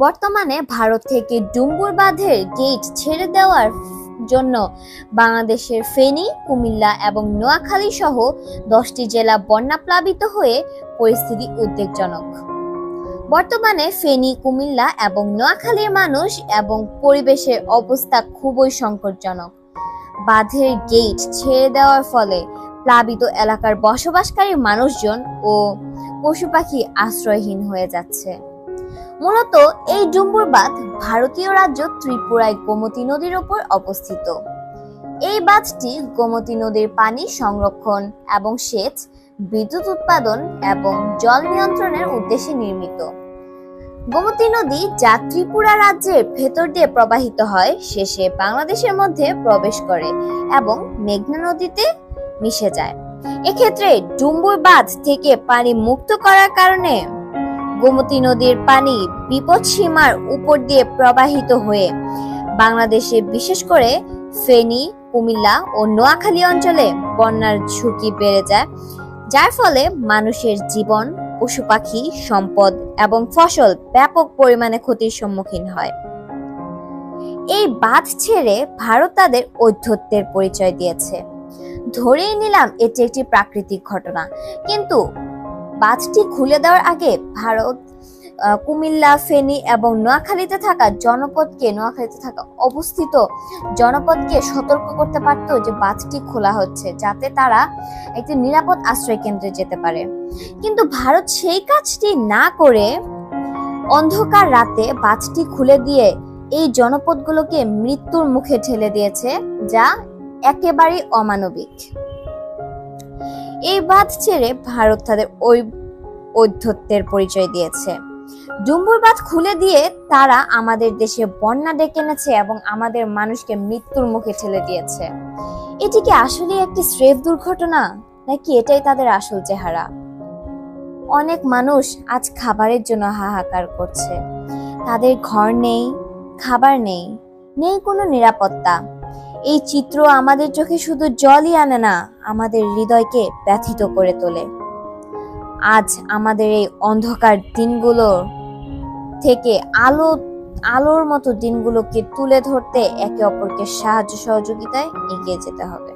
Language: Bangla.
বর্তমানে ভারত থেকে ডুম্বুর বাঁধের গেট ছেড়ে দেওয়ার জন্য বাংলাদেশের ফেনী, কুমিল্লা এবং নোয়াখালী সহ 10টি জেলা বন্যাপ্লাবিত হয়ে পরিস্থিতি উদ্বেগজনক। বর্তমানে ফেনী, কুমিল্লা এবং নোয়াখালীর মানুষ এবং পরিবেশের অবস্থা খুবই সংকটজনক। বাঁধের গেট ছেড়ে দেওয়ার ফলে প্লাবিত এলাকার বসবাসকারী মানুষজন ও পশু পাখি আশ্রয়হীন হয়ে যাচ্ছে। মূলত এই ডুম্বুর বাঁধ ভারতীয় রাজ্য ত্রিপুরায় গোমতী নদীর উপর অবস্থিত। এই বাঁধটি গোমতী নদীর পানি সংরক্ষণ এবং সেচ, বিদ্যুৎ উৎপাদন এবং জল নিয়ন্ত্রণের উদ্দেশ্যে নির্মিত। গোমতী নদী যা ত্রিপুরা রাজ্যের ভেতর দিয়ে প্রবাহিত হয়, শেষে বাংলাদেশের মধ্যে প্রবেশ করে এবং মেঘনা নদীতে মিশে যায়। এক্ষেত্রে ডুম্বুর বাঁধ থেকে পানি মুক্ত করার কারণে গোমতী নদীর পানি বিপদসীমার উপর দিয়ে প্রবাহিত হয়ে বাংলাদেশে বিশেষ করে ফেনী, কুমিল্লা ও নোয়াখালী অঞ্চলে বন্যার ঝুঁকি বেড়ে যায়, যার ফলে মানুষের জীবন, পশু পাখি, সম্পদ এবং ফসল ব্যাপক পরিমাণে ক্ষতির সম্মুখীন হয়। এই বাঁধ ছেড়ে ভারত তাদের ঔদ্ধত্যের পরিচয় দিয়েছে। ধরেই নিলাম এটি একটি প্রাকৃতিক ঘটনা, কিন্তু বাঁধটি খুলে দেওয়ার আগে ভারত কুমিল্লা, ফেনী এবং নোয়াখালীতে থাকা অবস্থিত জনপদকে সতর্ক করতে পারত যে বাঁধটি খোলা হচ্ছে, যাতে তারা একটি নিরাপদ আশ্রয় কেন্দ্রে যেতে পারে। কিন্তু ভারত সেই কাজটি না করে অন্ধকার রাতে বাঁধটি খুলে দিয়ে এই জনপদগুলোকে মৃত্যুর মুখে ঠেলে দিয়েছে, যা একেবারেই অমানবিক। এই বাঁধ ছেড়ে ভারত তাদের ঔদ্ধত্যের পরিচয় দিয়েছে। ডুম্বুর বাঁধ খুলে দিয়ে তারা আমাদের দেশে বন্যা ডেকে এনেছে এবং আমাদের মানুষকে মৃত্যুর মুখে ঠেলে দিয়েছে। এটি কি আসলে একটি স্রেফ দুর্ঘটনা, নাকি এটাই তাদের আসল চেহারা? অনেক মানুষ আজ খাবারের জন্য হাহাকার করছে। তাদের ঘর নেই, খাবার নেই, নেই কোনো নিরাপত্তা। এই চিত্র আমাদের চোখে শুধু জলই আনে না, আমাদের হৃদয়কে ব্যথিত করে তোলে। আজ আমাদের এই অন্ধকার দিনগুলো থেকে আলোর মতো দিনগুলোকে তুলে ধরতে একে অপরকে সাহায্য সহযোগিতায় এগিয়ে যেতে হবে।